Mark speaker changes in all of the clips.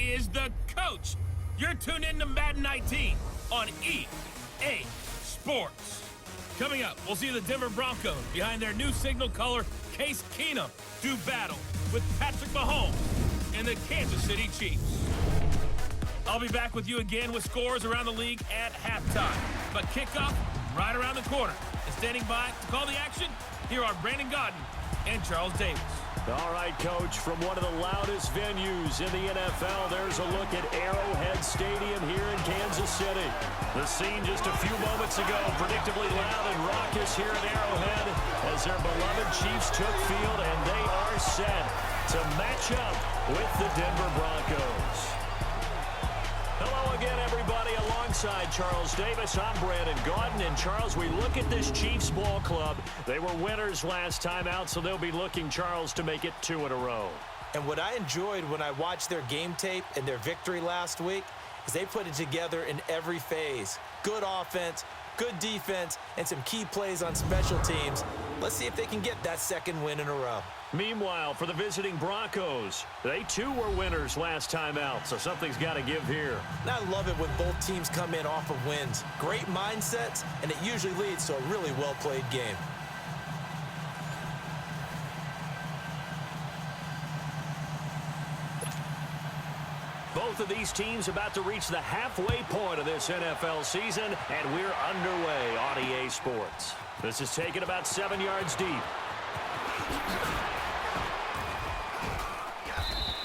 Speaker 1: is the coach. You're tuned in to Madden 19 on EA Sports. Coming up, we'll see the Denver Broncos behind their new signal color, Case Keenum, do battle with Patrick Mahomes and the Kansas City Chiefs. I'll be back with you again with scores around the league at halftime. But kickoff right around the corner. And standing by to call the action, here are Brandon Gaudin and Charles Davis.
Speaker 2: All right, Coach, from one of the loudest venues in the NFL, there's a look at Arrowhead Stadium here in Kansas City. The scene just a few moments ago, predictably loud and raucous here at Arrowhead as their beloved Chiefs took field, and they are set to match up with the Denver Broncos. Hello again, everybody. Alongside Charles Davis, I'm Brandon Gaudin. And Charles, we look at this Chiefs ball club. They were winners last time out, so they'll be looking, Charles, to make it 2 in a row.
Speaker 3: And what I enjoyed when I watched their game tape and their victory last week is they put it together in every phase. Good offense, good defense, and some key plays on special teams. Let's see if they can get that second win in a row.
Speaker 2: Meanwhile, for the visiting Broncos, they too were winners last time out, so something's got to give here.
Speaker 3: And I love it when both teams come in off of wins. Great mindsets, and it usually leads to a really well-played game.
Speaker 2: Both of these teams about to reach the halfway point of this NFL season, and we're underway on EA Sports. This is taken about 7 yards deep.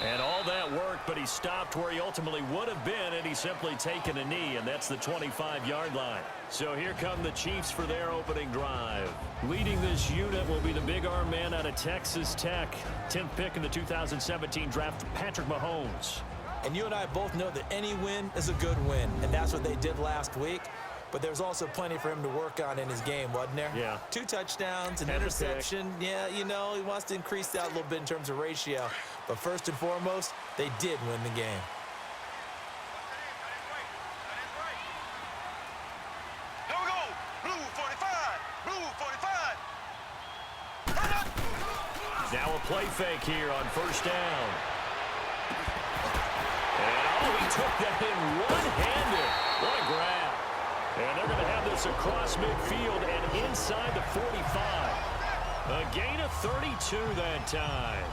Speaker 2: And all that work, but he stopped where he ultimately would have been, and he's simply taken a knee, and that's the 25-yard line. So here come the Chiefs for their opening drive. Leading this unit will be the big arm man out of Texas Tech. 10th pick in the 2017 draft, Patrick Mahomes.
Speaker 3: And you and I both know that any win is a good win, and that's what they did last week. But there's also plenty for him to work on in his game, wasn't there?
Speaker 2: Yeah.
Speaker 3: 2 touchdowns, an interception. Yeah, you know, he wants to increase that a little bit in terms of ratio. But first and foremost, they did win the game.
Speaker 4: Here we go. Blue 45. Blue 45.
Speaker 2: Now a play fake here on first down. And he took that in one-handed. What a grab. And they're going to have this across midfield and inside the 45. A gain of 32 that time.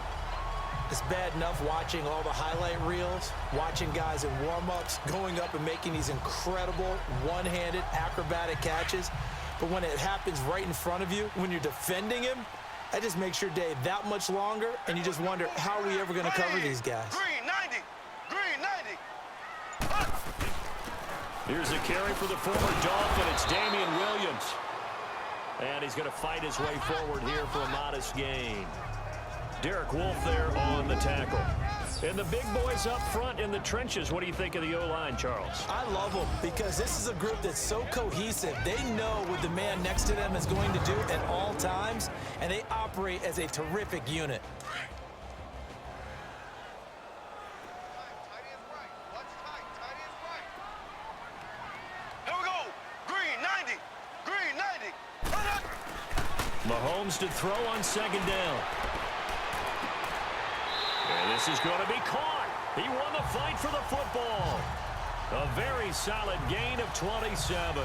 Speaker 3: It's bad enough watching all the highlight reels, watching guys in warm-ups, going up and making these incredible one-handed acrobatic catches. But when it happens right in front of you, when you're defending him, that just makes your day that much longer, and you just wonder, how are we ever going to cover these guys?
Speaker 4: Green 90. Green 90.
Speaker 2: Here's a carry for the former Dolphin. It's Damian Williams. And he's going to fight his way forward here for a modest gain. Derek Wolfe there on the tackle. And the big boys up front in the trenches. What do you think of the O-line, Charles?
Speaker 3: I love them because this is a group that's so cohesive. They know what the man next to them is going to do at all times, and they operate as a terrific unit.
Speaker 2: Mahomes to throw on second down. And this is going to be caught. He won the fight for the football. A very solid gain of 27.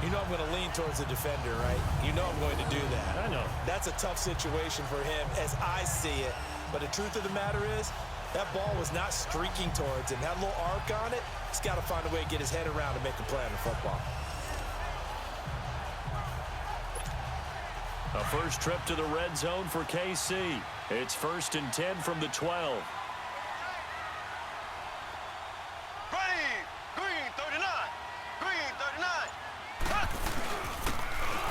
Speaker 3: You know I'm going to lean towards the defender, right? You know I'm going to do that.
Speaker 2: I know.
Speaker 3: That's a tough situation for him as I see it. But the truth of the matter is, that ball was not streaking towards him. That little arc on it, he's got to find a way to get his head around and make a play on the football.
Speaker 2: A first trip to the red zone for KC. It's 1st and 10 from the 12.
Speaker 4: Green 39. Green 39.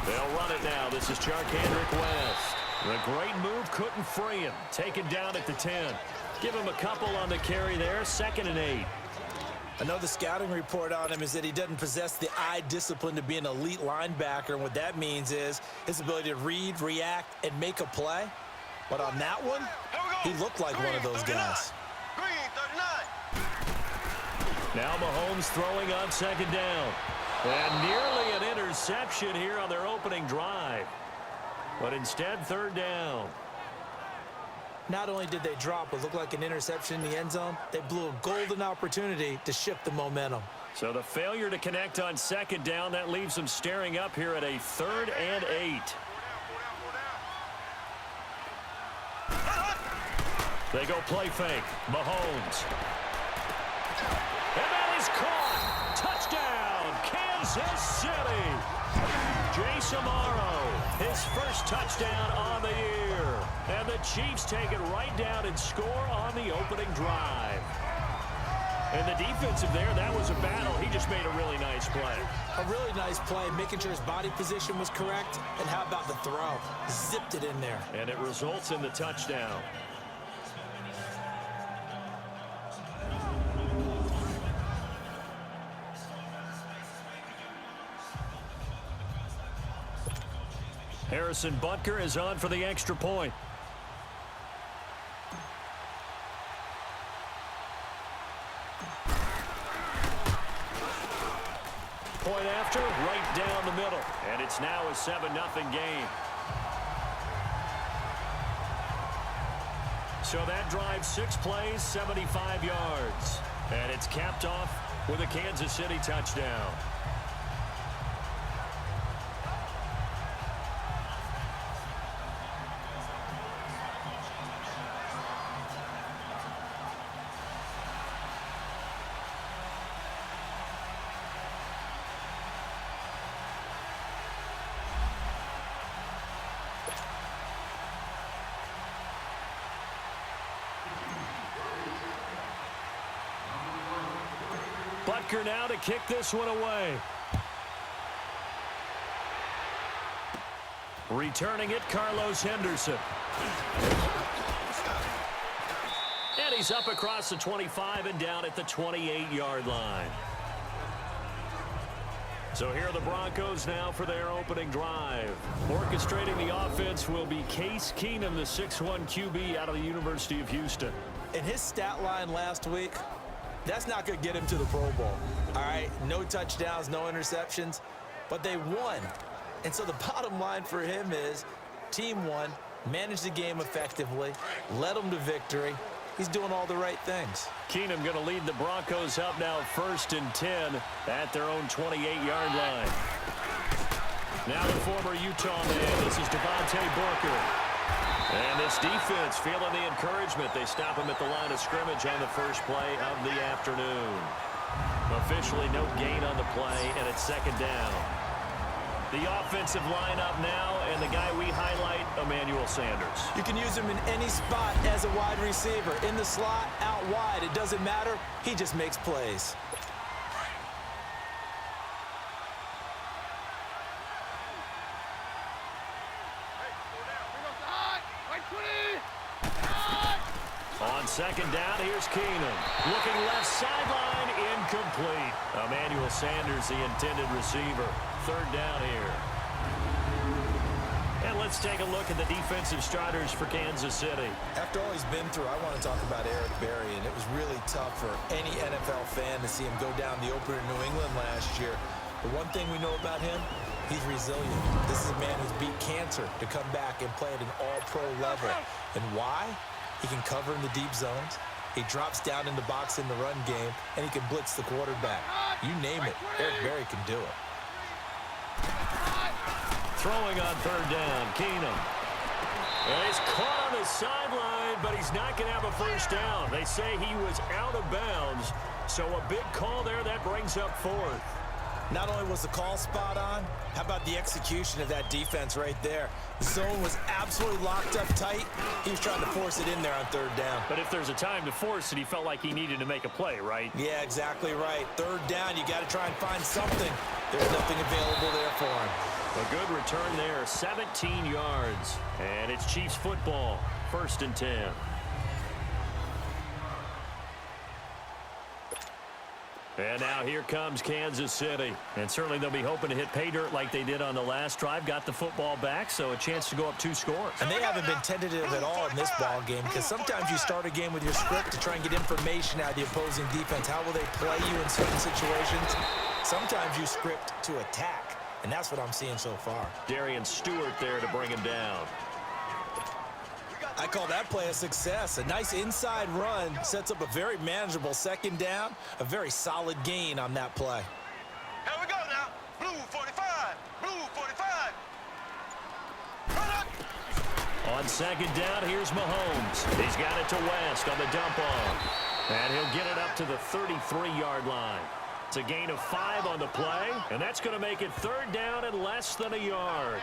Speaker 2: They'll run it now. This is Charkandrick West. The great move couldn't free him. Taken down at the 10. Give him a couple on the carry there. 2nd and 8.
Speaker 3: I know the scouting report on him is that he doesn't possess the eye discipline to be an elite linebacker, and what that means is his ability to read, react, and make a play. But on that one, he looked like one of those guys.
Speaker 4: Green 39.
Speaker 2: Now Mahomes throwing on second down. And nearly an interception here on their opening drive. But instead, 3rd down.
Speaker 3: Not only did they drop what looked like an interception in the end zone, they blew a golden opportunity to shift the momentum.
Speaker 2: So the failure to connect on second down, that leaves them staring up here at a 3rd and 8. They go play fake. Mahomes. And that is caught. Touchdown, Kansas City. Jace Amaro, his first touchdown on the year. And the Chiefs take it right down and score on the opening drive. And the defensive there, that was a battle. He just made a really nice play.
Speaker 3: A really nice play, making sure his body position was correct. And how about the throw? Zipped it in there.
Speaker 2: And it results in the touchdown. Harrison Butker is on for the extra point. Point after, right down the middle. And it's now a 7-0 game. So that drive, 6 plays, 75 yards. And it's capped off with a Kansas City touchdown. Butker now to kick this one away. Returning it, Carlos Henderson. And he's up across the 25 and down at the 28-yard line. So here are the Broncos now for their opening drive. Orchestrating the offense will be Case Keenum, the 6'1 QB out of the University of Houston.
Speaker 3: In his stat line last week, that's not going to get him to the Pro Bowl. All right, no touchdowns, no interceptions, but they won. And so the bottom line for him is team won, managed the game effectively, led them to victory. He's doing all the right things.
Speaker 2: Keenum going to lead the Broncos up now 1st and 10 at their own 28-yard line. Now the former Utah man, this is Devontae Booker. And this defense feeling the encouragement. They stop him at the line of scrimmage on the first play of the afternoon. Officially no gain on the play, and it's 2nd down. The offensive lineup now, and the guy we highlight, Emmanuel Sanders.
Speaker 3: You can use him in any spot as a wide receiver. In the slot, out wide, it doesn't matter. He just makes plays.
Speaker 2: On 2nd down, here's Keenum. Looking left sideline, incomplete. Emmanuel Sanders, the intended receiver. 3rd down here. And let's take a look at the defensive starters for Kansas City.
Speaker 3: After all he's been through, I want to talk about Eric Berry, and it was really tough for any NFL fan to see him go down the opener in New England last year. But one thing we know about him, he's resilient. This is a man who's beat cancer to come back and play at an all-pro level. And why? He can cover in the deep zones. He drops down in the box in the run game, and he can blitz the quarterback. You name it, Eric Berry can do it.
Speaker 2: Throwing on 3rd down, Keenum. And he's caught on the sideline, but he's not going to have a first down. They say he was out of bounds, so a big call there that brings up 4th.
Speaker 3: Not only was the call spot on, how about the execution of that defense right there? The zone was absolutely locked up tight. He was trying to force it in there on 3rd down.
Speaker 2: But if there's a time to force it, he felt like he needed to make a play, right?
Speaker 3: Yeah, exactly right. 3rd down, you got to try and find something. There's nothing available there for him.
Speaker 2: A good return there, 17 yards. And it's Chiefs football, 1st and 10. And now here comes Kansas City. And certainly they'll be hoping to hit pay dirt like they did on the last drive. Got the football back, so a chance to go up 2 scores.
Speaker 3: And they haven't been tentative at all in this ball game, because sometimes you start a game with your script to try and get information out of the opposing defense. How will they play you in certain situations? Sometimes you script to attack, and that's what I'm seeing so far.
Speaker 2: Darian Stewart there to bring him down.
Speaker 3: I call that play a success. A nice inside run sets up a very manageable second down, a very solid gain on that play.
Speaker 4: Here we go now. Blue 45. Blue 45. Run up.
Speaker 2: On second down, here's Mahomes. He's got it to West on the dump off. And he'll get it up to the 33-yard line. It's a gain of 5 on the play, and that's going to make it third down and less than a yard.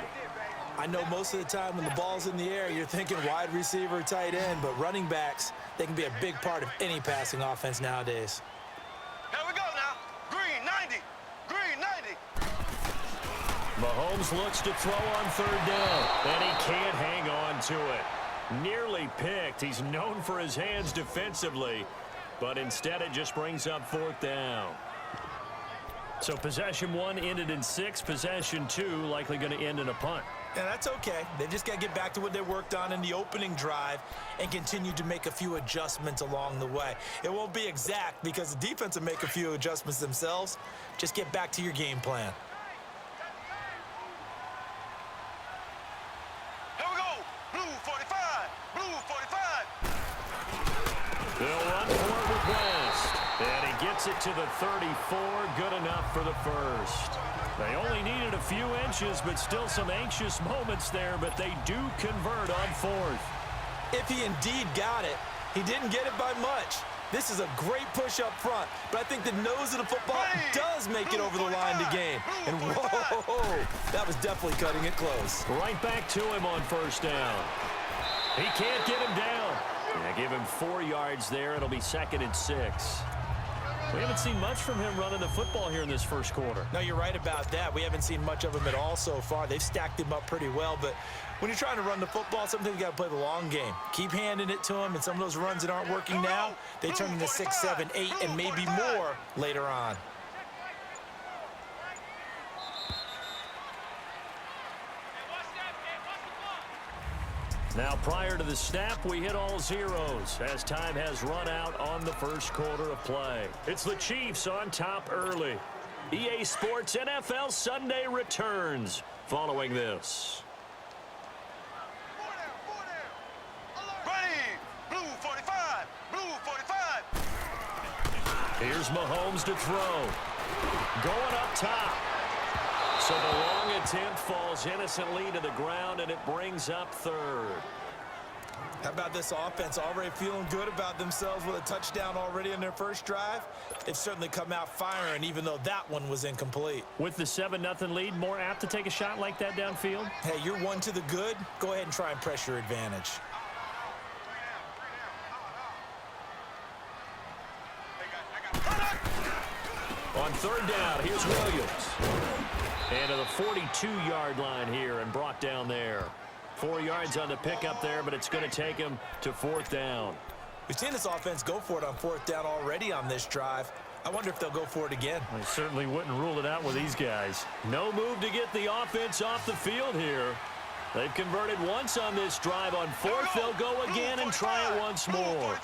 Speaker 3: I know most of the time when the ball's in the air, you're thinking wide receiver, tight end, but running backs, they can be a big part of any passing offense nowadays.
Speaker 4: Here we go now. Green 90. Green 90.
Speaker 2: Mahomes looks to throw on third down, and he can't hang on to it. Nearly picked. He's known for his hands defensively, but instead it just brings up fourth down. So possession 1 ended in 6. Possession 2 likely going to end in a punt.
Speaker 3: And that's okay. They just got to get back to what they worked on in the opening drive and continue to make a few adjustments along the way. It won't be exact because the defense will make a few adjustments themselves. Just get back to your game plan.
Speaker 4: Here we go. Blue 45. Blue 45.
Speaker 2: They'll run for it with West. And he gets it to the 34. Good enough for the first. They only needed a few inches, but still some anxious moments there, but they do convert on fourth.
Speaker 3: If he indeed got it, he didn't get it by much. This is a great push up front, but I think the nose of the football does make it over the line to gain. And whoa, that was definitely cutting it close.
Speaker 2: Right back to him on first down. He can't get him down. Yeah, give him 4 yards there. It'll be 2nd and 6. We haven't seen much from him running the football here in this first quarter.
Speaker 3: No, you're right about that. We haven't seen much of him at all so far. They've stacked him up pretty well, but when you're trying to run the football, sometimes you got to play the long game. Keep handing it to him, and some of those runs that aren't working now, they turn into 6, 7, 8, and maybe more later on.
Speaker 2: Now, prior to the snap, we hit all zeros as time has run out on the first quarter of play. It's the Chiefs on top early. EA Sports NFL Sunday returns following this.
Speaker 4: Ready. Blue 45. Blue 45.
Speaker 2: Here's Mahomes to throw. Going up top. So the long attempt falls innocently to the ground, and it brings up third.
Speaker 3: How about this offense already feeling good about themselves with a touchdown already in their first drive? They've certainly come out firing, even though that one was incomplete.
Speaker 2: With the 7-0 lead, more apt to take a shot like that downfield?
Speaker 3: Hey, you're one to the good. Go ahead and try and press your advantage.
Speaker 2: On third down, here's Williams. And to the 42-yard line here and brought down there. 4 yards on the pickup there, but it's going to take him to fourth down.
Speaker 3: We've seen this offense go for it on fourth down already on this drive. I wonder if they'll go for it again.
Speaker 2: I certainly wouldn't rule it out with these guys. No move to get the offense off the field here. They've converted once on this drive. On fourth, they'll go again and try it once more.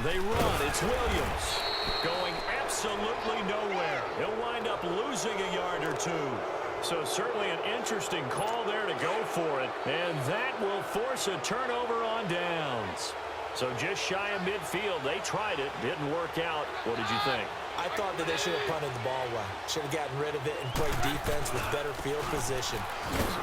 Speaker 2: They run. It's Williams going absolutely nowhere. He'll wind up losing a yard or 2. So certainly an interesting call there to go for it. And that will force a turnover on downs. So just shy of midfield. They tried it. Didn't work out. What did you think?
Speaker 3: I thought that they should have punted the ball well. Should have gotten rid of it and played defense with better field position.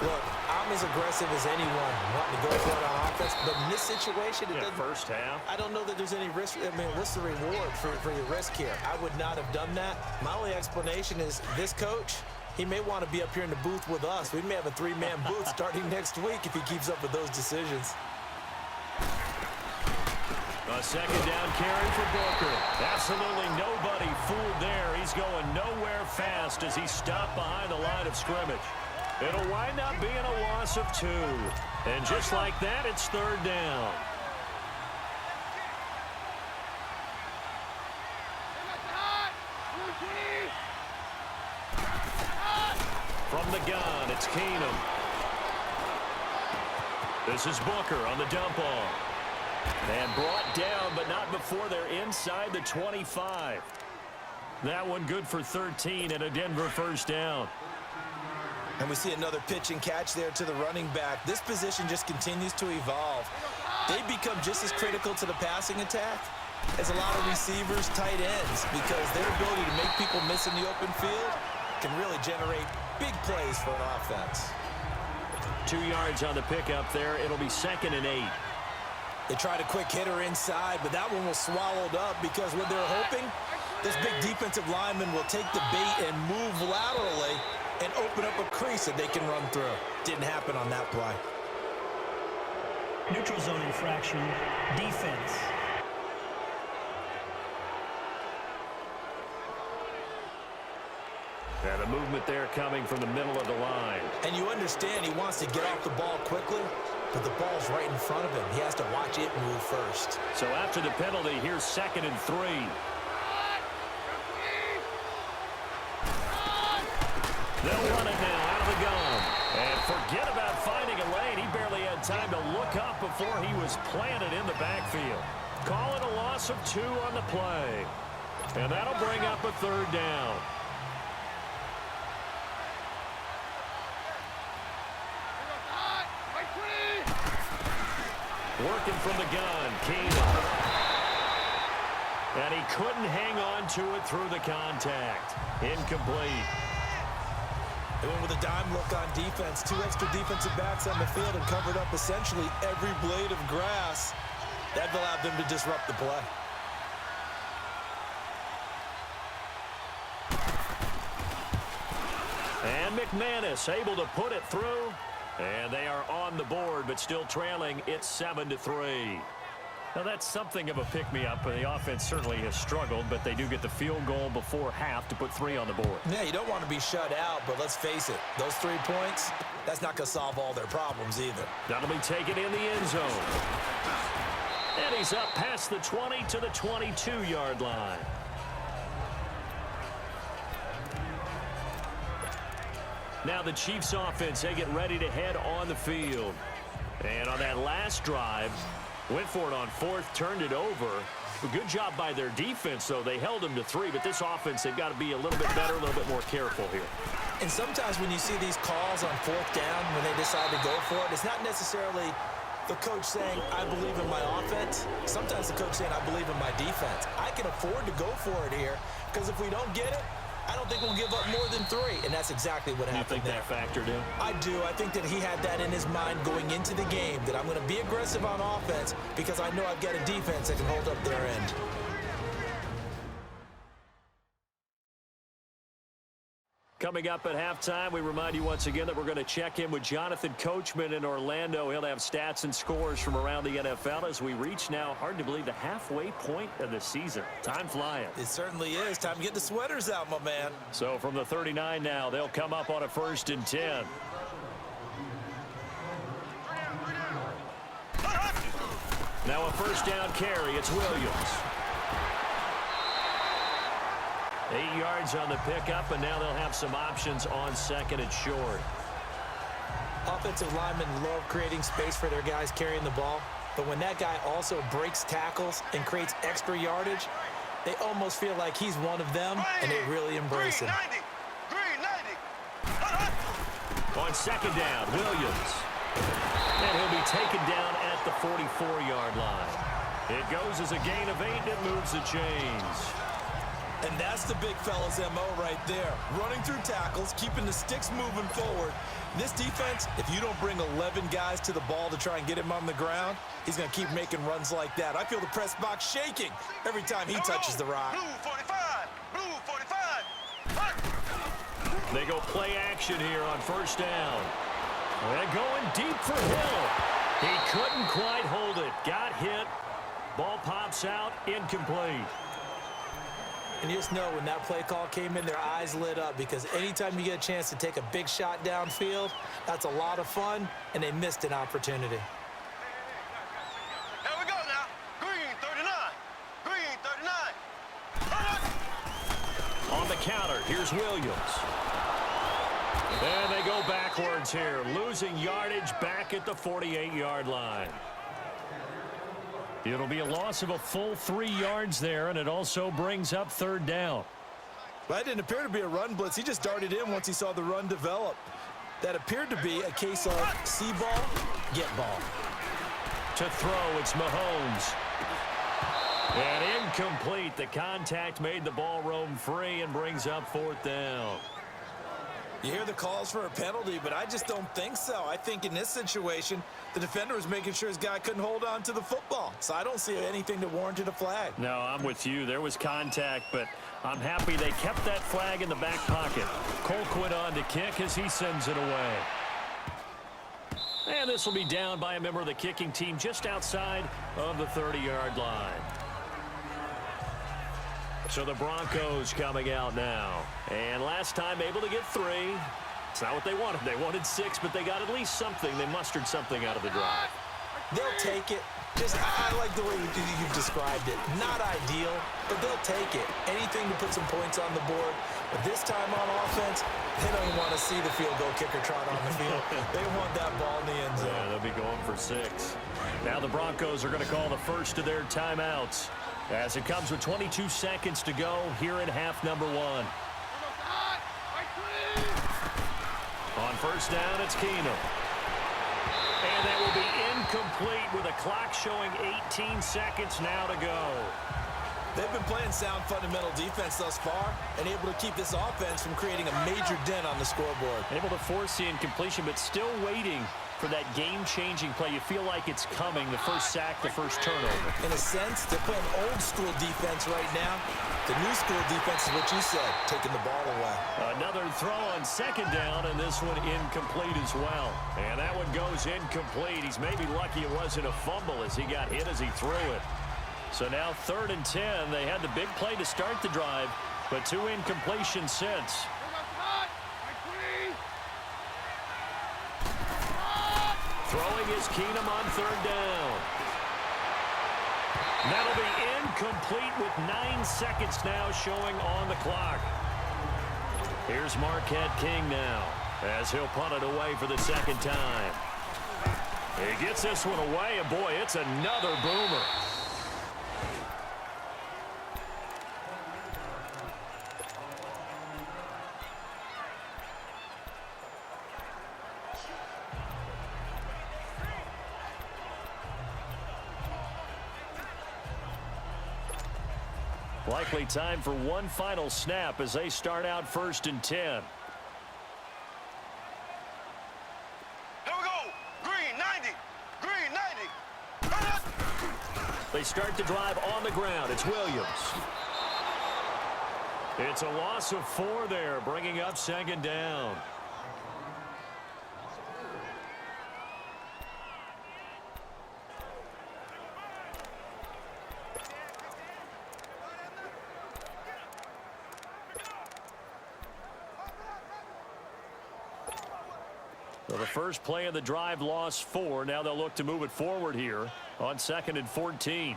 Speaker 3: Look, I'm as aggressive as anyone wanting to go for it on offense, but in this situation, it doesn't.
Speaker 2: First half.
Speaker 3: I don't know that there's any risk. I mean, what's the reward for your risk here? I would not have done that. My only explanation is this coach, he may want to be up here in the booth with us. We may have a 3-man booth starting next week if he keeps up with those decisions.
Speaker 2: A second down carry for Booker. Absolutely nobody fooled there. He's going nowhere fast as he's stopped behind the line of scrimmage. It'll wind up being a loss of 2. And just like that, it's third down. From the gun, it's Keenum. This is Booker on the dump off. And brought down, but not before they're inside the 25. That one good for 13 and a Denver first down.
Speaker 3: And we see another pitch and catch there to the running back. This position just continues to evolve. They become just as critical to the passing attack as a lot of receivers, tight ends, because their ability to make people miss in the open field can really generate big plays for an offense.
Speaker 2: 2 yards on the pickup there. It'll be 2nd and 8.
Speaker 3: They tried a quick hitter inside, but that one was swallowed up because what they're hoping, this big defensive lineman will take the bait and move laterally and open up a crease that they can run through. Didn't happen on that play.
Speaker 5: Neutral zone infraction, defense.
Speaker 2: And a movement there coming from the middle of the line.
Speaker 3: And you understand he wants to get off the ball quickly, but the ball's right in front of him. He has to watch it move first.
Speaker 2: So after the penalty, here's 2nd and 3. They'll run it now out of the gun. And forget about finding a lane. He barely had time to look up before he was planted in the backfield. Call it a loss of 2 on the play. And that'll bring up a 3rd down. Working from the gun, Keenum. And he couldn't hang on to it through the contact. Incomplete.
Speaker 3: They went with a dime look on defense. 2 extra defensive backs on the field and covered up essentially every blade of grass. That allowed them to disrupt the play.
Speaker 2: And McManus able to put it through. And they are on the board, but still trailing. It's 7-3. Now, that's something of a pick-me-up. The offense certainly has struggled, but they do get the field goal before half to put 3 on the board.
Speaker 3: Yeah, you don't want to be shut out, but let's face it. Those 3 points, that's not going to solve all their problems either.
Speaker 2: That'll be taken in the end zone. And he's up past the 20 to the 22-yard line. Now the Chiefs offense, they get ready to head on the field. And on that last drive, went for it on 4th, turned it over. A good job by their defense, though. They held them to 3, but this offense, they've got to be a little bit better, a little bit more careful here.
Speaker 3: And sometimes when you see these calls on 4th down, when they decide to go for it, it's not necessarily the coach saying, I believe in my offense. Sometimes the coach saying, I believe in my defense. I can afford to go for it here, because if we don't get it, I don't think we'll give up more than 3, and that's exactly what happened there.
Speaker 2: You think that factored in?
Speaker 3: I do. I think that he had that in his mind going into the game, that I'm going to be aggressive on offense because I know I've got a defense that can hold up their end.
Speaker 2: Coming up at halftime, we remind you once again that we're going to check in with Jonathan Coachman in Orlando. He'll have stats and scores from around the NFL as we reach now, hard to believe, the halfway point of the season. Time flying.
Speaker 3: It certainly is. Time to get the sweaters out, my man.
Speaker 2: So from the 39 now, they'll come up on a 1st and 10. Now a 1st down carry. It's Williams. 8 yards on the pickup, and now they'll have some options on 2nd and short.
Speaker 3: Offensive linemen love creating space for their guys carrying the ball, but when that guy also breaks tackles and creates extra yardage, they almost feel like he's one of them, and they really embrace him.
Speaker 2: On 2nd down, Williams. And he'll be taken down at the 44-yard line. It goes as a gain of 8, and it moves the chains.
Speaker 3: And that's the big fella's MO right there. Running through tackles, keeping the sticks moving forward. This defense, if you don't bring 11 guys to the ball to try and get him on the ground, he's going to keep making runs like that. I feel the press box shaking every time he touches the rock.
Speaker 4: Blue 45, blue 45.
Speaker 2: They go play action here on 1st down. They're going deep for Hill. He couldn't quite hold it. Got hit. Ball pops out. Incomplete.
Speaker 3: And you just know when that play call came in, their eyes lit up, because anytime you get a chance to take a big shot downfield, that's a lot of fun, and they missed an opportunity.
Speaker 4: Here we go now. Green 39. Green 39.
Speaker 2: On the counter, here's Williams. And they go backwards here, losing yardage back at the 48-yard line. It'll be a loss of a full 3 yards there, and it also brings up 3rd down.
Speaker 3: That didn't appear to be a run blitz. He just darted in once he saw the run develop. that appeared to be a case of see ball, get ball.
Speaker 2: To throw, it's Mahomes. And incomplete. The contact made the ball roam free and brings up 4th down.
Speaker 3: You hear the calls for a penalty, but I just don't think so. I think in this situation, the defender was making sure his guy couldn't hold on to the football. So I don't see anything that warranted a flag.
Speaker 2: No, I'm with you. There was contact, but I'm happy they kept that flag in the back pocket. Colquitt on to kick as he sends it away. And this will be down by a member of the kicking team just outside of the 30-yard line. So the Broncos coming out now. And last time able to get 3. It's not what they wanted. They wanted 6, but they got at least something. They mustered something out of the drive.
Speaker 3: They'll take it. I like the way you've described it. Not ideal, but they'll take it. Anything to put some points on the board. But this time on offense, they don't want to see the field goal kicker trot on the field. They want that ball in the end zone.
Speaker 2: Yeah, they'll be going for 6. Now the Broncos are going to call the first of their timeouts as it comes with 22 seconds to go here in half number 1. On first down, it's Keenum. And that will be incomplete with a clock showing 18 seconds now to go.
Speaker 3: They've been playing sound fundamental defense thus far and able to keep this offense from creating a major dent on the scoreboard.
Speaker 2: Able to force the incompletion, but still waiting for that game-changing play. You feel like it's coming, the first sack, the first turnover.
Speaker 3: In a sense, they're playing old-school defense right now. The new-school defense is what you said, taking the ball away.
Speaker 2: Another throw on second down, and this one incomplete as well. And that one goes incomplete. He's maybe lucky it wasn't a fumble as he got hit as he threw it. So now 3rd and 10. They had the big play to start the drive, but 2 incompletions since. Throwing is Keenum on 3rd down. That'll be incomplete with 9 seconds now showing on the clock. Here's Marquette King now as he'll punt it away for the second time. He gets this one away, and boy, it's another boomer. Likely time for one final snap as they start out 1st and 10.
Speaker 4: Here we go. Green 90. Green 90.
Speaker 2: They start the drive on the ground. It's Williams. It's a loss of 4 there, bringing up 2nd down. So the first play of the drive lost 4. Now they'll look to move it forward here on 2nd and 14.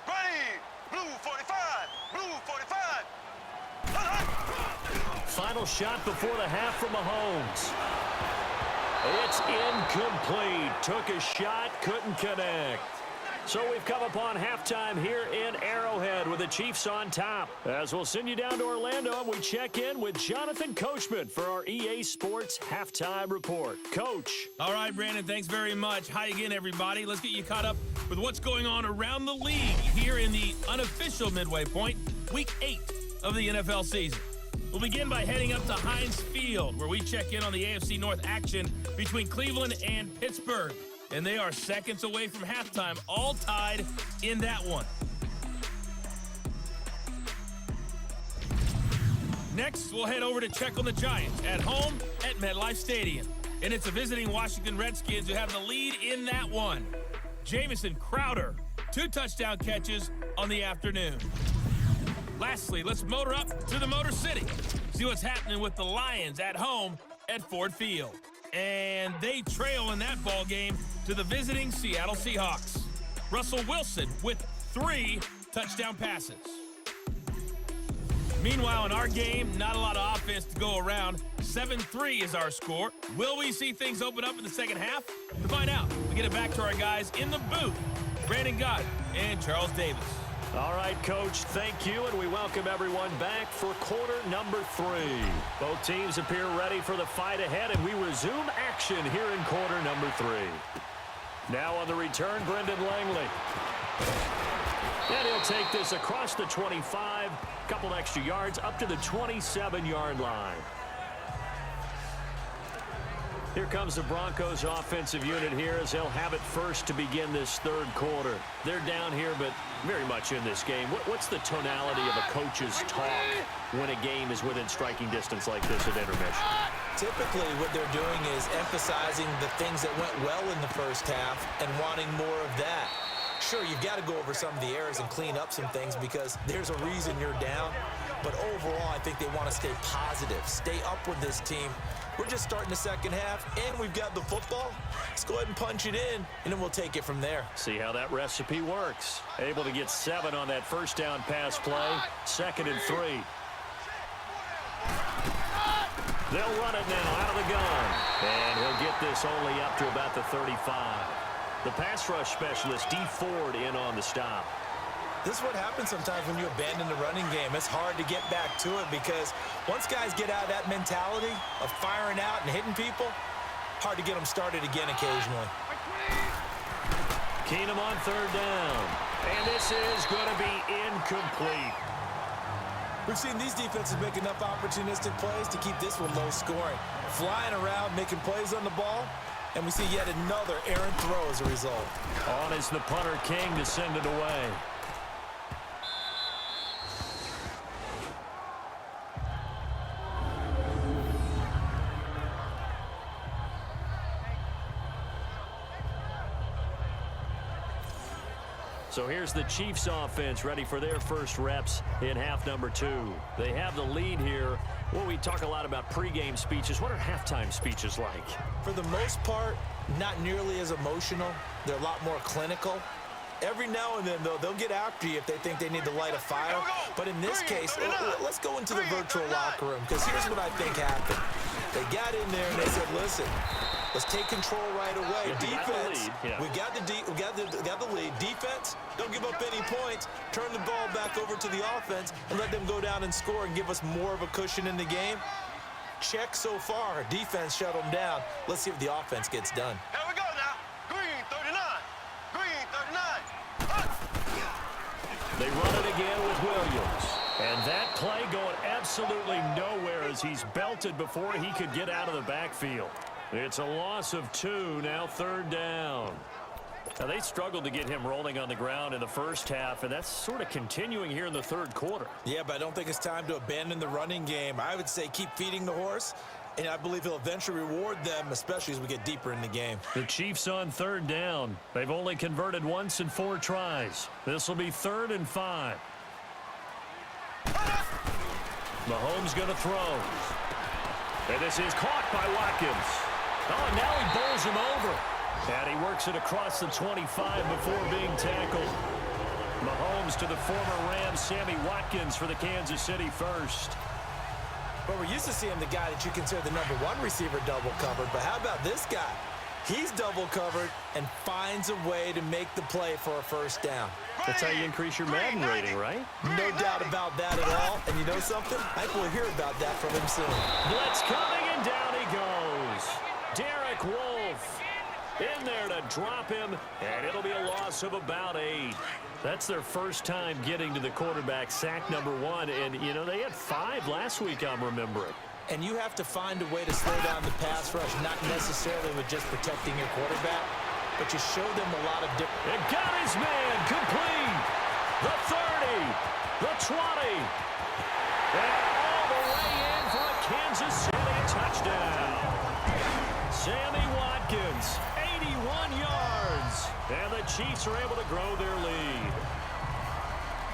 Speaker 4: Ready. Blue 45. Blue 45.
Speaker 2: Final shot before the half from Mahomes. It's incomplete. Took a shot, couldn't connect. So we've come upon halftime here in Arrowhead with the Chiefs on top. As we'll send you down to Orlando, and we check in with Jonathan Coachman for our EA Sports Halftime Report. Coach.
Speaker 1: All right, Brandon, thanks very much. Hi again, everybody. Let's get you caught up with what's going on around the league here in the unofficial midway point, Week 8 of the NFL season. We'll begin by heading up to Heinz Field, where we check in on the AFC North action between Cleveland and Pittsburgh. And they are seconds away from halftime, all tied in that one. Next, we'll head over to check on the Giants at home at MetLife Stadium. And it's the visiting Washington Redskins who have the lead in that one. Jamison Crowder, 2 touchdown catches on the afternoon. Lastly, let's motor up to the Motor City. See what's happening with the Lions at home at Ford Field. And they trail in that ball game to the visiting Seattle Seahawks. Russell Wilson with 3 touchdown passes. Meanwhile, in our game, not a lot of offense to go around. 7-3 is our score. Will we see things open up in the second half? To find out, we get it back to our guys in the booth, Brandon Gott and Charles Davis.
Speaker 2: All right, Coach, thank you, and we welcome everyone back for quarter number 3. Both teams appear ready for the fight ahead, and we resume action here in quarter number 3. Now on the return, Brendan Langley. And he'll take this across the 25, couple extra yards, up to the 27-yard line. Here comes the Broncos offensive unit here as they'll have it first to begin this third quarter. They're down here, but very much in this game. What's the tonality of a coach's talk when a game is within striking distance like this at intermission?
Speaker 3: Typically, what they're doing is emphasizing the things that went well in the first half and wanting more of that. Sure, you've got to go over some of the errors and clean up some things because there's a reason you're down. But overall, I think they want to stay positive, stay up with this team. We're just starting the second half, and we've got the football. Let's go ahead and punch it in, and then we'll take it from there.
Speaker 2: See how that recipe works. Able to get 7 on that first down pass play. 2nd and 3. They'll run it now out of the gun. And he'll get this only up to about the 35. The pass rush specialist, D. Ford, in on the stop.
Speaker 3: This is what happens sometimes when you abandon the running game. It's hard to get back to it because once guys get out of that mentality of firing out and hitting people, hard to get them started again occasionally.
Speaker 2: Keenum on 3rd down. And this is going to be incomplete.
Speaker 3: We've seen these defenses make enough opportunistic plays to keep this one low scoring. Flying around, making plays on the ball, and we see yet another errant throw as a result.
Speaker 2: On is the punter King to send it away. So here's the Chiefs offense ready for their first reps in half number 2. They have the lead here. Well, we talk a lot about pregame speeches. What are halftime speeches like?
Speaker 3: For the most part, not nearly as emotional. They're a lot more clinical. Every now and then, though, they'll get after you if they think they need to light a fire. But in this case, let's go into the virtual locker room because here's what I think happened. They got in there and they said, listen, let's take control right away. Defense, we got the lead. Defense, don't give up any points. Turn the ball back over to the offense and let them go down and score and give us more of a cushion in the game. Check so far. Defense shut them down. Let's see if the offense gets done.
Speaker 4: Here we go now. Green 39. Green 39.
Speaker 2: They run it again with Williams. And that play going absolutely nowhere as he's belted before he could get out of the backfield. It's a loss of 2, now 3rd down. Now, they struggled to get him rolling on the ground in the first half, and that's sort of continuing here in the third quarter.
Speaker 3: Yeah, but I don't think it's time to abandon the running game. I would say keep feeding the horse, and I believe he'll eventually reward them, especially as we get deeper in the game.
Speaker 2: The Chiefs on 3rd down. They've only converted once in 4 tries. This will be 3rd and 5. Mahomes going to throw. And this is caught by Watkins. Oh, and now he bowls him over. And he works it across the 25 before being tackled. Mahomes to the former Rams, Sammy Watkins for the Kansas City first.
Speaker 3: But we're used to seeing the guy that you consider the #1 receiver double covered. But how about this guy? He's double covered and finds a way to make the play for a first down.
Speaker 2: That's how you increase your Madden rating, right?
Speaker 3: No doubt about that at all. And you know something? I think we'll hear about that from him soon.
Speaker 2: Blitz coming, and down he goes. Derek Wolfe in there to drop him, and it'll be a loss of about 8. That's their first time getting to the quarterback, sack #1. And, you know, they had 5 last week, I'm remembering.
Speaker 3: And you have to find a way to slow down the pass rush, not necessarily with just protecting your quarterback, but you show them a lot of different.
Speaker 2: It got his man complete. The 30, the 20, and all the way in for a Kansas City touchdown. Sammy Watkins, 81 yards, and the Chiefs are able to grow their lead.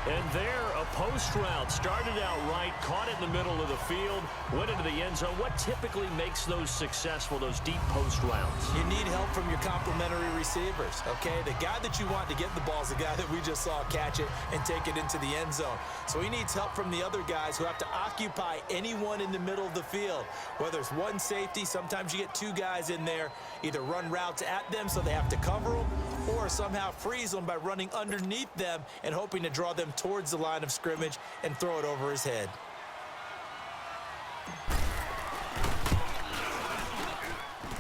Speaker 2: And they're A post route, started out right, caught it in the middle of the field, went into the end zone. What typically makes those successful, those deep post routes?
Speaker 3: You need help from your complementary receivers, okay? The guy that you want to get the ball is the guy that we just saw catch it and take it into the end zone. So he needs help from the other guys who have to occupy anyone in the middle of the field. Whether it's one safety, sometimes you get two guys in there, either run routes at them so they have to cover them, or somehow freeze them by running underneath them and hoping to draw them towards the line of scrimmage and throw it over his head.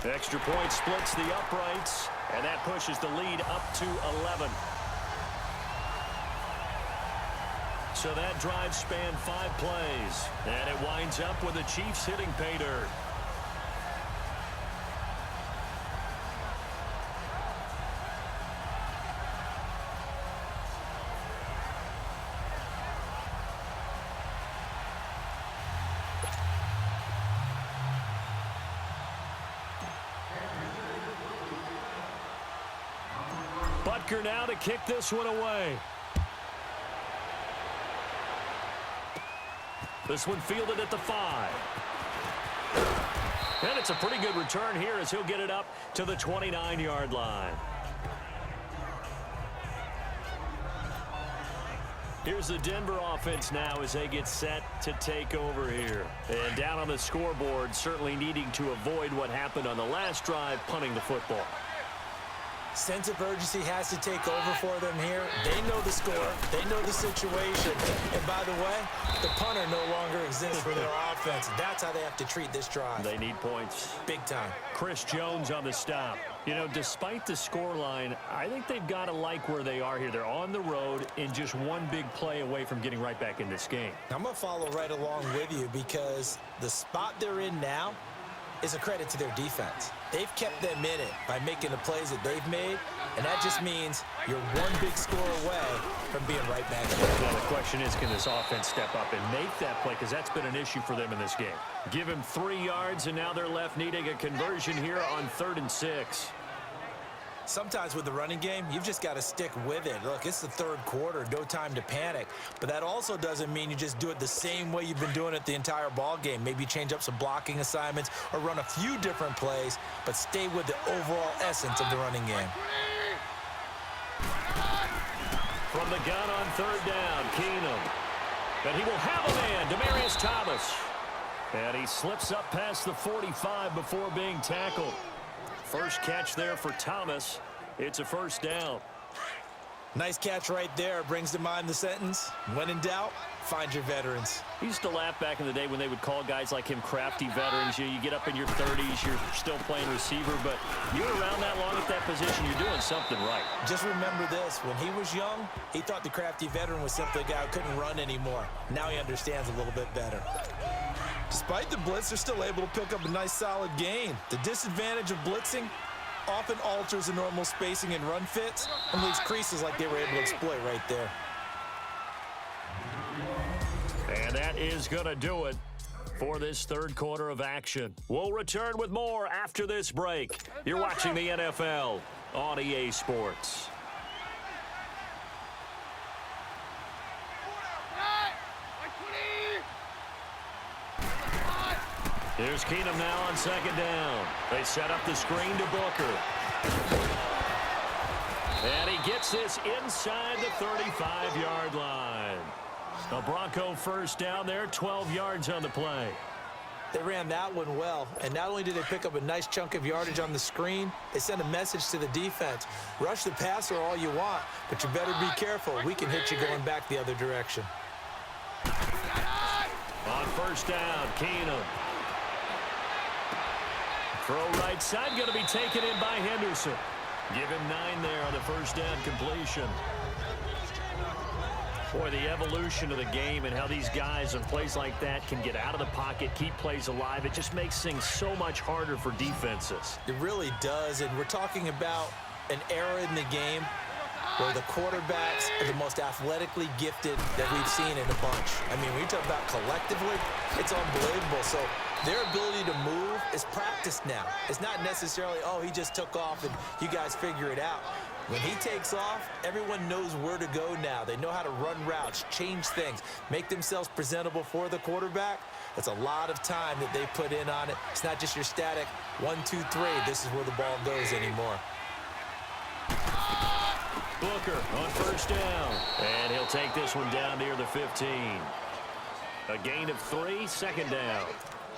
Speaker 2: Extra point splits the uprights, and that pushes the lead up to 11. So that drive spanned 5 plays, and it winds up with the Chiefs hitting pay dirt. Butker now to kick this one away. This one fielded at the 5. And it's a pretty good return here as he'll get it up to the 29-yard line. Here's the Denver offense now as they get set to take over here. And down on the scoreboard, certainly needing to avoid what happened on the last drive, punting the football.
Speaker 3: Sense of urgency has to take over for them here. They know the score. They know the situation. And by the way, the punter no longer exists for their offense. That's how they have to treat this drive.
Speaker 2: They need points.
Speaker 3: Big time.
Speaker 2: Chris Jones on the stop. You know, despite the scoreline, I think they've got to like where they are here. They're on the road and just one big play away from getting right back in this game.
Speaker 3: I'm going to follow right along with you because the spot they're in now is a credit to their defense. They've kept them in it by making the plays that they've made, and that just means you're one big score away from being right back in.
Speaker 2: Now the question is, can this offense step up and make that play? Because that's been an issue for them in this game. Give him 3 yards, and now they're left needing a conversion here on 3rd and 6.
Speaker 3: Sometimes with the running game, you've just got to stick with it. Look, it's the 3rd quarter, no time to panic. But that also doesn't mean you just do it the same way you've been doing it the entire ball game. Maybe change up some blocking assignments or run a few different plays, but stay with the overall essence of the running game.
Speaker 2: From the gun on 3rd down, Keenum. And he will have a man, Demaryius Thomas. And he slips up past the 45 before being tackled. First catch there for Thomas. It's a 1st down.
Speaker 3: Nice catch right there. Brings to mind the sentence, when in doubt, find your veterans.
Speaker 2: I used to laugh back in the day when they would call guys like him crafty veterans. You get up in your 30s, you're still playing receiver, but you're around that long at that position, you're doing something right.
Speaker 3: Just remember this. When he was young, he thought the crafty veteran was simply a guy who couldn't run anymore. Now he understands a little bit better. Despite the blitz, they're still able to pick up a nice solid gain. The disadvantage of blitzing often alters the normal spacing and run fits and leaves creases like they were able to exploit right there.
Speaker 2: And that is going to do it for this 3rd quarter of action. We'll return with more after this break. You're watching the NFL on EA Sports. Here's Keenum now on 2nd down. They set up the screen to Booker. And he gets this inside the 35-yard line. A Bronco 1st down there, 12 yards on the play.
Speaker 3: They ran that one well, and not only did they pick up a nice chunk of yardage on the screen, they sent a message to the defense. Rush the passer all you want, but you better be careful. We can hit you going back the other direction.
Speaker 2: On 1st down, Keenum. Throw right side, going to be taken in by Henderson. Give him 9 there on the 1st down completion. Boy, the evolution of the game and how these guys on plays like that can get out of the pocket, keep plays alive, it just makes things so much harder for defenses.
Speaker 3: It really does, and we're talking about an era in the game where the quarterbacks are the most athletically gifted that we've seen in a bunch. I mean, when you talk about collectively, it's unbelievable. So their ability to move is practiced now. It's not necessarily, oh, he just took off and you guys figure it out. When he takes off, everyone knows where to go now. They know how to run routes, change things, make themselves presentable for the quarterback. That's a lot of time that they put in on it. It's not just your static 1, 2, 3. This is where the ball goes anymore.
Speaker 2: Booker on first down. And he'll take this one down near the 15. A gain of 3, second down.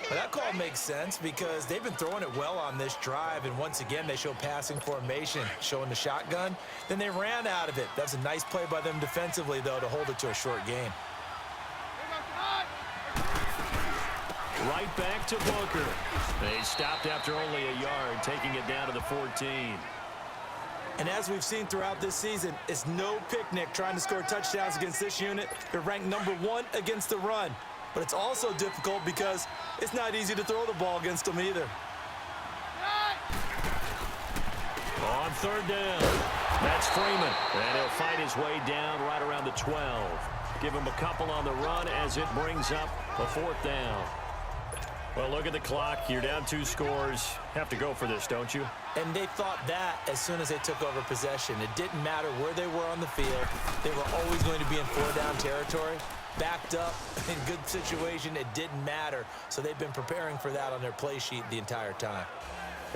Speaker 3: Well, that call makes sense because they've been throwing it well on this drive, and once again they show passing formation, showing the shotgun. Then they ran out of it. That's a nice play by them defensively, though, to hold it to a short gain.
Speaker 2: Right back to Booker. They stopped after only a yard, taking it down to the 14.
Speaker 3: And as we've seen throughout this season, it's no picnic trying to score touchdowns against this unit. They're ranked #1 against the run. But it's also difficult because it's not easy to throw the ball against them either.
Speaker 2: On third down, that's Freeman. And he'll fight his way down right around the 12. Give him a couple on the run as it brings up a 4th down. Well, look at the clock. You're down 2 scores. Have to go for this, don't you?
Speaker 3: And they thought that as soon as they took over possession. It didn't matter where they were on the field. They were always going to be in 4-down territory. Backed up, in good situation, it didn't matter. So they've been preparing for that on their play sheet the entire time.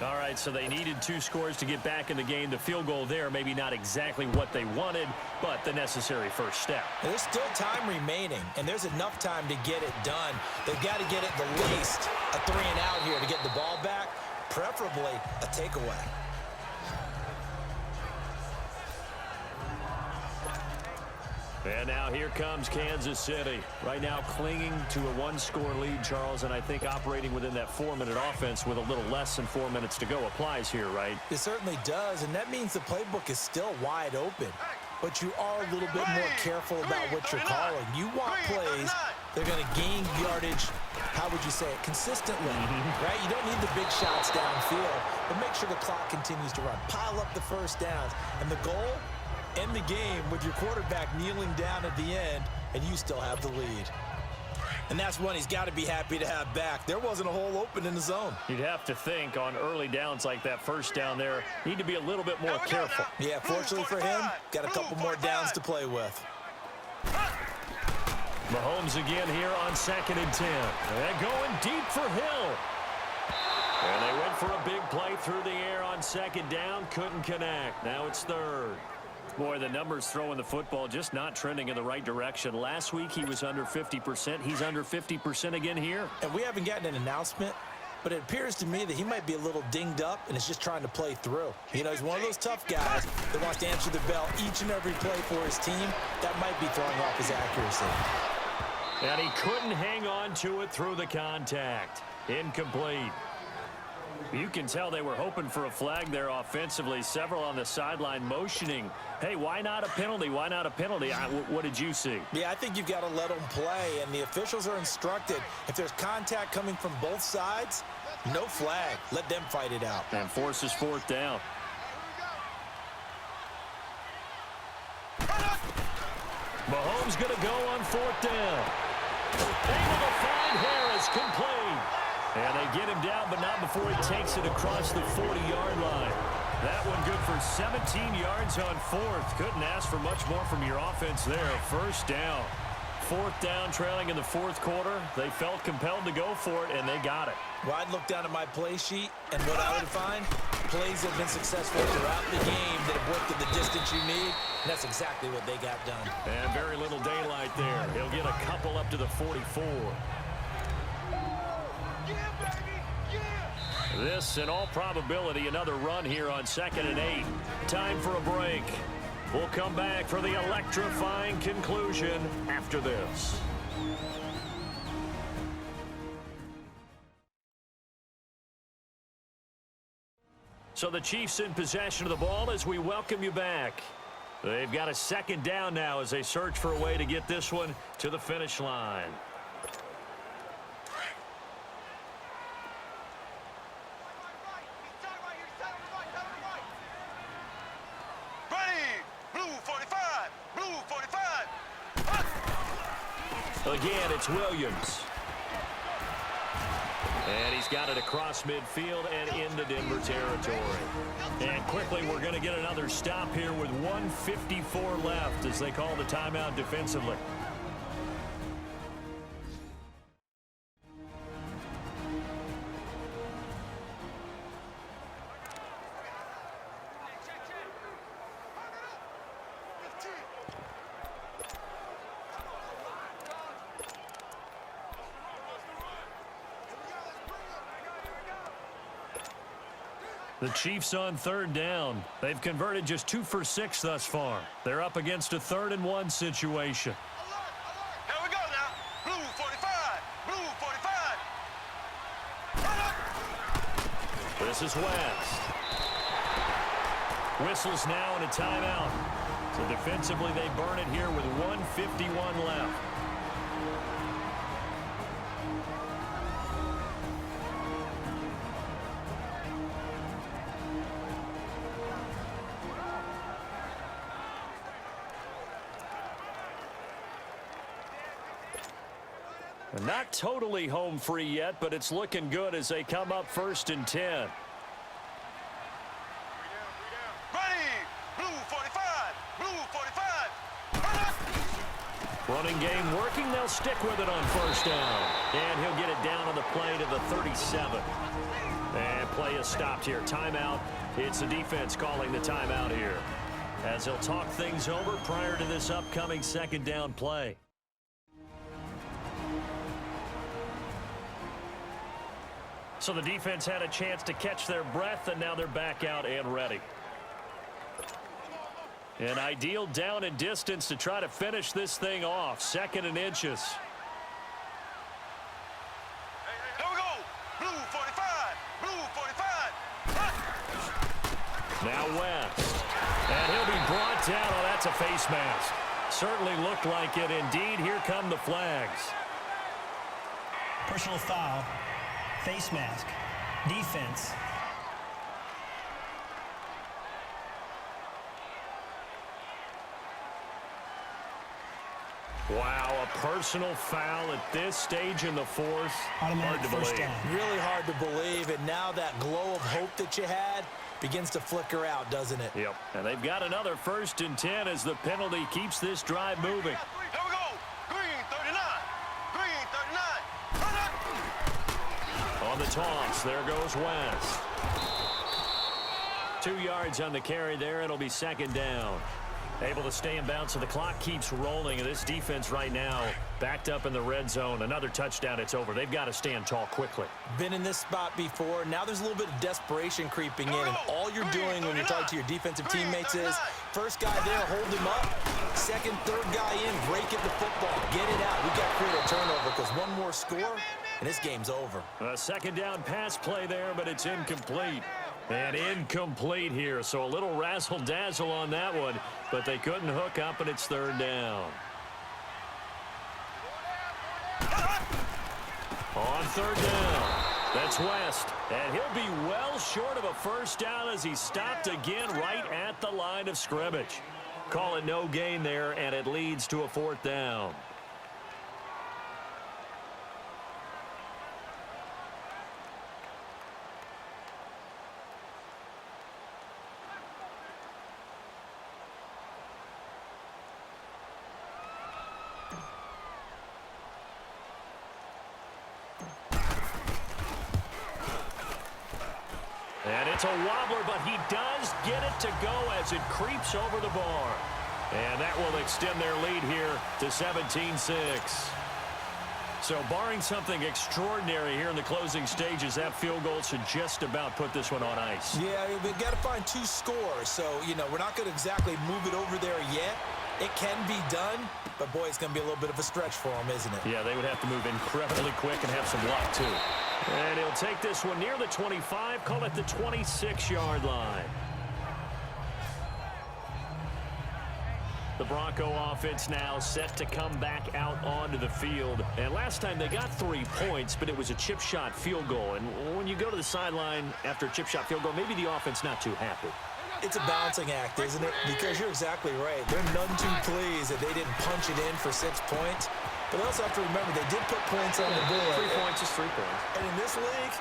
Speaker 2: All right, so they needed 2 scores to get back in the game. The field goal there, maybe not exactly what they wanted, but the necessary first step.
Speaker 3: And there's still time remaining, and there's enough time to get it done. They've got to get at the least a 3 and out here to get the ball back, preferably a takeaway.
Speaker 2: And now here comes Kansas City. Right now clinging to a 1-score lead, Charles, and I think operating within that 4-minute offense with a little less than 4 minutes to go applies here, right?
Speaker 3: It certainly does, and that means the playbook is still wide open. But you are a little bit more careful about what you're calling. You want plays they're going to gain yardage, how would you say it, consistently, right? You don't need the big shots downfield, but make sure the clock continues to run. Pile up the first downs, and the goal, end the game with your quarterback kneeling down at the end, and you still have the lead. And that's one he's got to be happy to have back. There wasn't a hole open in the zone.
Speaker 2: You'd have to think on early downs like that first down there, need to be a little bit more careful.
Speaker 3: Yeah, fortunately for him, got a couple more downs to play with.
Speaker 2: Mahomes again here on 2nd and 10. And going deep for Hill. And they went for a big play through the air on 2nd down. Couldn't connect. Now it's 3rd. Boy, the numbers throwing the football just not trending in the right direction. Last week he was under 50%. He's under 50% again here.
Speaker 3: And we haven't gotten an announcement, but it appears to me that he might be a little dinged up and is just trying to play through. You know, he's one of those tough guys that wants to answer the bell each and every play for his team. That might be throwing off his accuracy.
Speaker 2: And he couldn't hang on to it through the contact. Incomplete. You can tell they were hoping for a flag there offensively. Several on the sideline motioning. Hey, why not a penalty? Why not a penalty? What did you see?
Speaker 3: Yeah, I think you've got to let them play, and the officials are instructed. If there's contact coming from both sides, no flag. Let them fight it out.
Speaker 2: And forces 4th down. Mahomes going to go on 4th down. Able to find Harris, complete. And they get him down, but not before he takes it across the 40-yard line. That one good for 17 yards on 4th. Couldn't ask for much more from your offense there. 1st down. 4th down, trailing in the 4th quarter. They felt compelled to go for it, and they got it.
Speaker 3: Well, I'd look down at my play sheet, and what I would find, plays have been successful throughout the game that have worked at the distance you need, and that's exactly what they got done.
Speaker 2: And very little daylight there. He'll get a couple up to the 44. This, in all probability, another run here on 2nd and 8. Time for a break. We'll come back for the electrifying conclusion after this. So the Chiefs in possession of the ball as we welcome you back. They've got a 2nd down now as they search for a way to get this one to the finish line. Again, it's Williams. And he's got it across midfield and into Denver territory. And quickly, we're going to get another stop here with 1:54 left as they call the timeout defensively. The Chiefs on third down. They've converted just 2 for 6 thus far. They're up against a 3rd and 1 situation.
Speaker 4: Here we go now. Blue 45. Blue 45.
Speaker 2: This is West. Whistles now and a timeout. So defensively, they burn it here with 1:51 left. Not totally home free yet, but it's looking good as they come up 1st and 10.
Speaker 4: Ready. Blue 45. Blue 45.
Speaker 2: Running game working. They'll stick with it on 1st down. And he'll get it down on the play to the 37. And play is stopped here. Timeout. It's the defense calling the timeout here, as they'll talk things over prior to this upcoming 2nd down play. So the defense had a chance to catch their breath, and now they're back out and ready. An ideal down and distance to try to finish this thing off. 2nd and inches.
Speaker 4: Here we go. Blue 45. Blue 45.
Speaker 2: Now West. And he'll be brought down. Oh, that's a face mask. Certainly looked like it. Indeed, here come the flags.
Speaker 5: Personal foul. Face mask. Defense.
Speaker 2: Wow, a personal foul at this stage in the 4th.
Speaker 5: Automatic
Speaker 2: Hard to
Speaker 5: first
Speaker 2: believe.
Speaker 5: down.
Speaker 3: Really hard to believe, and now that glow of hope that you had begins to flicker out, doesn't it?
Speaker 2: Yep, and they've got another 1st and 10 as the penalty keeps this drive moving.
Speaker 4: Here we go. Green 39. Green 39.
Speaker 2: On the toss, there goes West. 2 yards on the carry there. It'll be 2nd down. Able to stay in bounds, so the clock keeps rolling. And this defense right now backed up in the red zone. Another touchdown, it's over. They've got to stand tall quickly.
Speaker 3: Been in this spot before. Now there's a little bit of desperation creeping in, and all you're doing when you're talking to your defensive teammates is first guy there, hold him up. 2nd, 3rd guy in, break at the football. Get it out. We got to create a turnover because one more score, and this game's over.
Speaker 2: A 2nd down pass play there, but it's incomplete. And incomplete here, so a little razzle-dazzle on that one, but they couldn't hook up, and it's 3rd down. On 3rd down, that's West, and he'll be well short of a 1st down as he stopped again right at the line of scrimmage. Call it no gain there, and it leads to a 4th down. And it's a wobbler, but he does get it to go as it creeps over the bar. And that will extend their lead here to 17-6. So barring something extraordinary here in the closing stages, that field goal should just about put this one on ice.
Speaker 3: Yeah, we've got to find 2 scores. So, we're not going to exactly move it over there yet. It can be done, but, boy, it's going to be a little bit of a stretch for them, isn't it?
Speaker 2: Yeah, they would have to move incredibly quick and have some luck, too. And he'll take this one near the 25, call it the 26-yard line. The Bronco offense now set to come back out onto the field. And last time they got 3 points, but it was a chip shot field goal. And when you go to the sideline after a chip shot field goal, maybe the offense not too happy.
Speaker 3: It's a balancing act, isn't it? Because you're exactly right. They're none too pleased that they didn't punch it in for 6 points. But they also have to remember they did put points on the board.
Speaker 2: 3 points is 3 points.
Speaker 3: And in this league,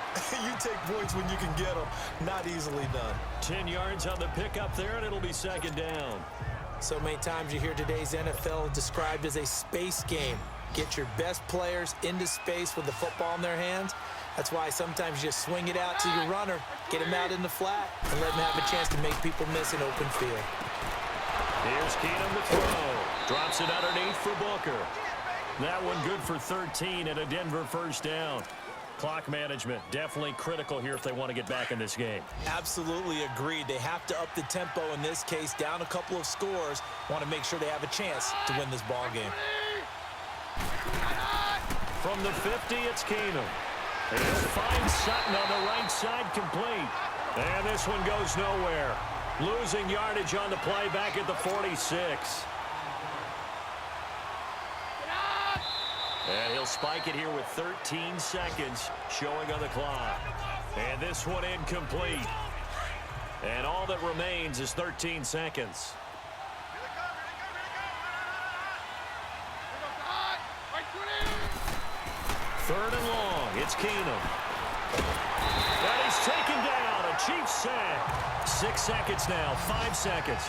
Speaker 3: you take points when you can get them. Not easily done.
Speaker 2: 10 yards on the pickup there, and it'll be second down.
Speaker 3: So many times you hear today's NFL described as a space game. Get your best players into space with the football in their hands. That's why sometimes you just swing it out to your runner, get him out in the flat, and let him have a chance to make people miss an open field.
Speaker 2: Here's Keenum to throw. Drops it underneath for Booker. That one good for 13 and a Denver first down. Clock management definitely critical here if they want to get back in this game.
Speaker 3: Absolutely agreed. They have to up the tempo in this case, down a couple of scores. Want to make sure they have a chance to win this ball game.
Speaker 2: From the 50, it's Keenum. And he'll find Sutton on the right side, complete. And this one goes nowhere. Losing yardage on the play back at the 46. And he'll spike it here with 13 seconds showing on the clock. And this one incomplete. And all that remains is 13 seconds. Third and long. It's Keenum. And he's taken down. A Chiefs sack. 6 seconds now. 5 seconds.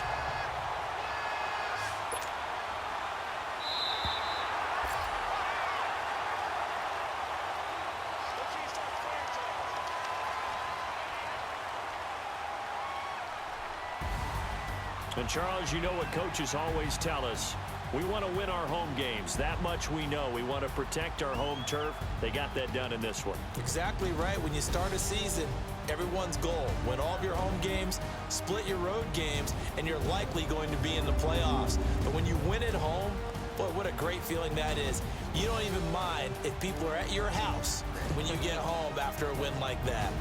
Speaker 2: And Charles, you know what coaches always tell us. We want to win our home games. That much we know. We want to protect our home turf. They got that done in this one.
Speaker 3: Exactly right. When you start a season, everyone's goal, win all of your home games, split your road games, and you're likely going to be in the playoffs. But when you win at home, boy, what a great feeling that is. You don't even mind if people are at your house when you get home after a win like that.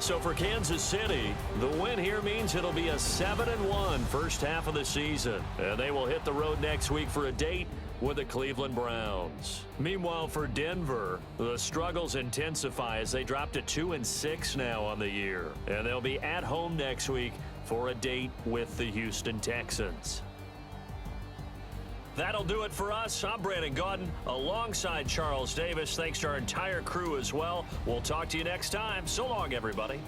Speaker 2: So for Kansas City, the win here means it'll be a 7-1 first half of the season. And they will hit the road next week for a date with the Cleveland Browns. Meanwhile, for Denver, the struggles intensify as they drop to 2-6 now on the year. And they'll be at home next week for a date with the Houston Texans. That'll do it for us. I'm Brandon Gaudin alongside Charles Davis. Thanks to our entire crew as well. We'll talk to you next time. So long, everybody.